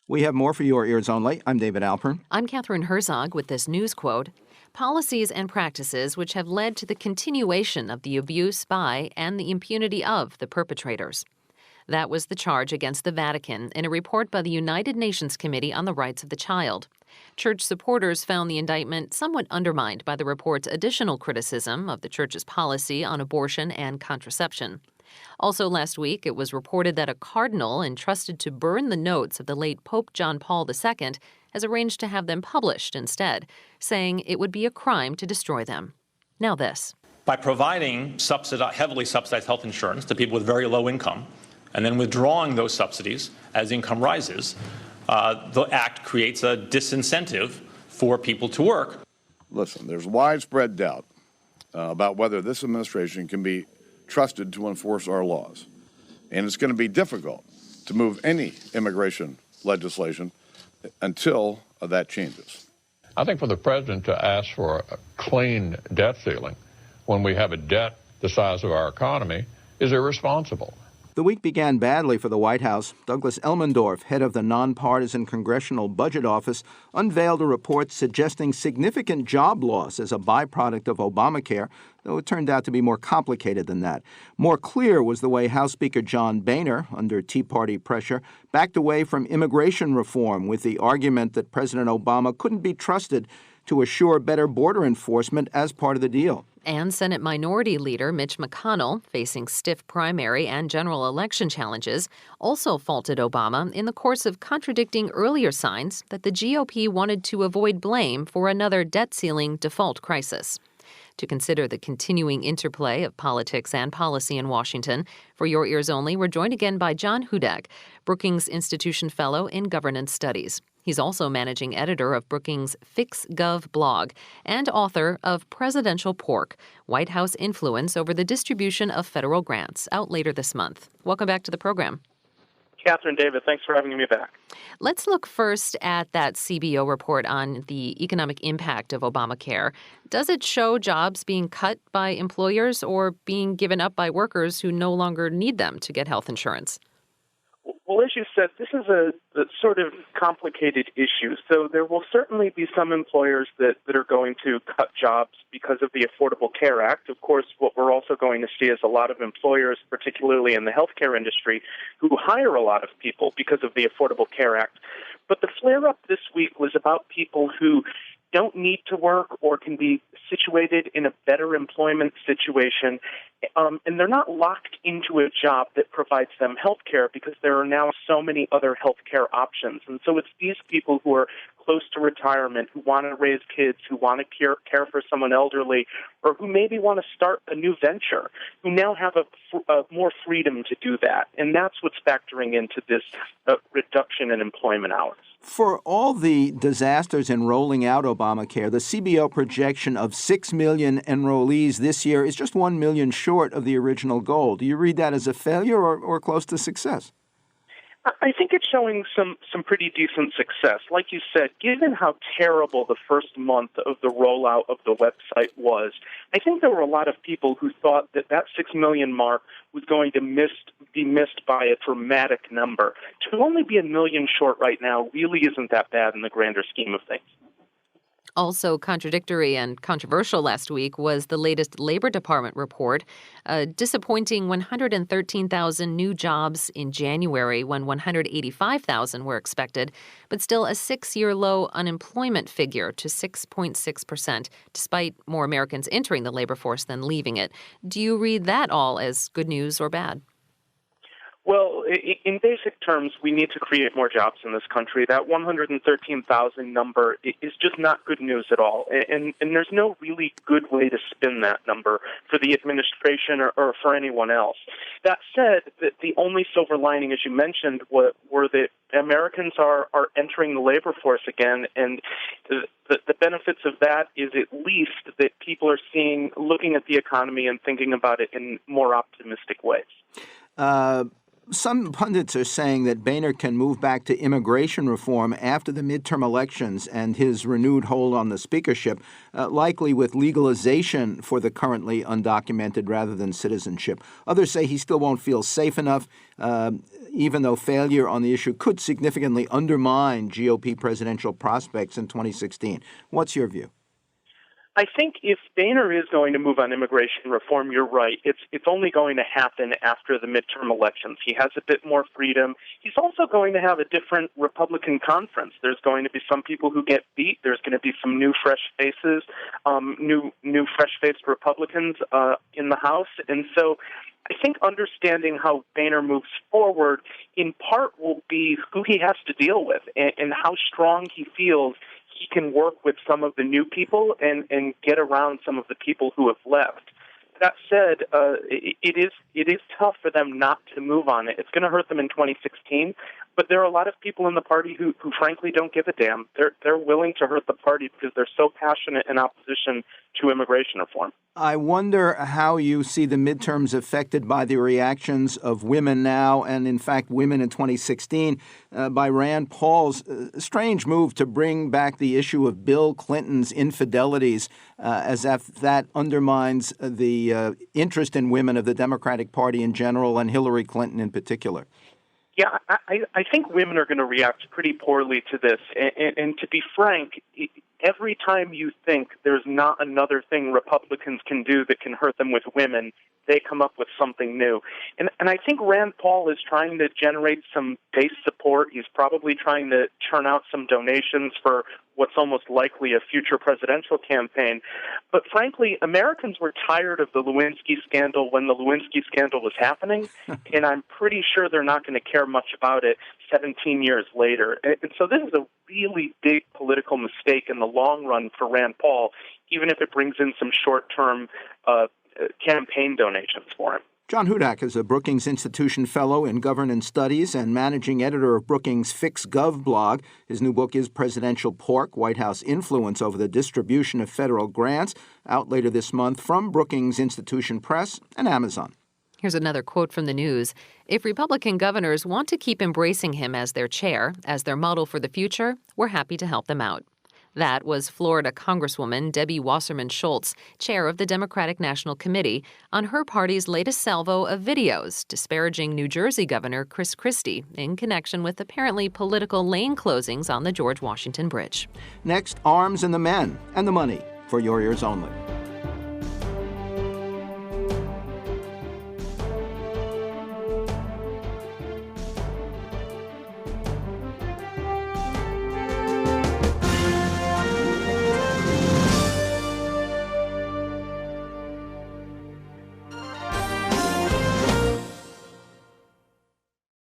We have more for your ears only. I'm David Alpern. I'm Catherine Herzog with this news quote. Policies and practices which have led to the continuation of the abuse by and the impunity of the perpetrators. That was the charge against the Vatican in a report by the United Nations Committee on the Rights of the Child. Church supporters found the indictment somewhat undermined by the report's additional criticism of the church's policy on abortion and contraception. Also last week, it was reported that a cardinal entrusted to burn the notes of the late Pope John Paul II has arranged to have them published instead, saying it would be a crime to destroy them. Now this. By providing heavily subsidized health insurance to people with very low income, and then withdrawing those subsidies as income rises, the act creates a disincentive for people to work. Listen, there's widespread doubt about whether this administration can be trusted to enforce our laws. And it's going to be difficult to move any immigration legislation until that changes. I think for the president to ask for a clean debt ceiling when we have a debt the size of our economy is irresponsible. The week began badly for the White House. Douglas Elmendorf, head of the nonpartisan Congressional Budget Office, unveiled a report suggesting significant job loss as a byproduct of Obamacare, though it turned out to be more complicated than that. More clear was the way House Speaker John Boehner, under Tea Party pressure, backed away from immigration reform with the argument that President Obama couldn't be trusted to assure better border enforcement as part of the deal. And Senate Minority Leader Mitch McConnell, facing stiff primary and general election challenges, also faulted Obama in the course of contradicting earlier signs that the GOP wanted to avoid blame for another debt ceiling default crisis. To consider the continuing interplay of politics and policy in Washington, for your ears only, we're joined again by John Hudak, Brookings Institution Fellow in Governance Studies. He's also managing editor of Brookings' FixGov blog and author of Presidential Pork, White House Influence Over the Distribution of Federal Grants, out later this month. Welcome back to the program. Catherine, David, thanks for having me back. Let's look first at that CBO report on the economic impact of Obamacare. Does it show jobs being cut by employers or being given up by workers who no longer need them to get health insurance? Well, as you said, this is a sort of complicated issue. So there will certainly be some employers that are going to cut jobs because of the Affordable Care Act. Of course, what we're also going to see is a lot of employers, particularly in the healthcare industry, who hire a lot of people because of the Affordable Care Act. But the flare-up this week was about people who don't need to work or can be situated in a better employment situation, and they're not locked into a job that provides them health care because there are now so many other health care options. And so it's these people who are close to retirement, who want to raise kids, who want to care for someone elderly, or who maybe want to start a new venture, who now have a more freedom to do that. And that's what's factoring into this reduction in employment hours. For all the disasters in rolling out Obamacare, the CBO projection of 6 million enrollees this year is just 1 million short of the original goal. Do you read that as a failure or close to success? I think it's showing some pretty decent success. Like you said, given how terrible the first month of the rollout of the website was, I think there were a lot of people who thought that 6 million mark was going to be missed by a dramatic number. To only be 1 million short right now really isn't that bad in the grander scheme of things. Also contradictory and controversial last week was the latest Labor Department report, a disappointing 113,000 new jobs in January when 185,000 were expected, but still a 6-year low unemployment figure to 6.6%, despite more Americans entering the labor force than leaving it. Do you read that all as good news or bad? Well, in basic terms, we need to create more jobs in this country. That 113,000 number is just not good news at all. And there's no really good way to spin that number for the administration or for anyone else. That said, the only silver lining, as you mentioned, were that Americans are entering the labor force again, and the benefits of that is at least that people are looking at the economy and thinking about it in more optimistic ways. Some pundits are saying that Boehner can move back to immigration reform after the midterm elections and his renewed hold on the speakership, likely with legalization for the currently undocumented rather than citizenship. Others say he still won't feel safe enough, even though failure on the issue could significantly undermine GOP presidential prospects in 2016. What's your view? I think if Boehner is going to move on immigration reform, you're right. It's only going to happen after the midterm elections. He has a bit more freedom. He's also going to have a different Republican conference. There's going to be some people who get beat. There's going to be some new fresh faces, new fresh-faced Republicans in the House. And so I think understanding how Boehner moves forward in part will be who he has to deal with and how strong he feels he can work with some of the new people and get around some of the people who have left. That said, it is tough for them not to move on it. It's going to hurt them in 2016, but there are a lot of people in the party who frankly don't give a damn. They're willing to hurt the party because they're so passionate in opposition to immigration reform. I wonder how you see the midterms affected by the reactions of women now and, in fact, women in 2016 by Rand Paul's strange move to bring back the issue of Bill Clinton's infidelities as if that undermines the interest in women of the Democratic Party in general and Hillary Clinton in particular. Yeah, I think women are going to react pretty poorly to this. And to be frank, every time you think there's not another thing Republicans can do that can hurt them with women, they come up with something new. And I think Rand Paul is trying to generate some base support. He's probably trying to churn out some donations for what's almost likely a future presidential campaign. But frankly, Americans were tired of the Lewinsky scandal when the Lewinsky scandal was happening, and I'm pretty sure they're not going to care much about it 17 years later. And so this is a really big political mistake in the long run for Rand Paul, even if it brings in some short-term campaign donations for him. John Hudak is a Brookings Institution Fellow in Governance Studies and managing editor of Brookings' FixGov blog. His new book is Presidential Pork, White House Influence Over the Distribution of Federal Grants, out later this month from Brookings Institution Press and Amazon. Here's another quote from the news. If Republican governors want to keep embracing him as their chair, as their model for the future, we're happy to help them out. That was Florida Congresswoman Debbie Wasserman Schultz, chair of the Democratic National Committee, on her party's latest salvo of videos disparaging New Jersey Governor Chris Christie in connection with apparently political lane closings on the George Washington Bridge. Next, arms and the men and the money for your ears only.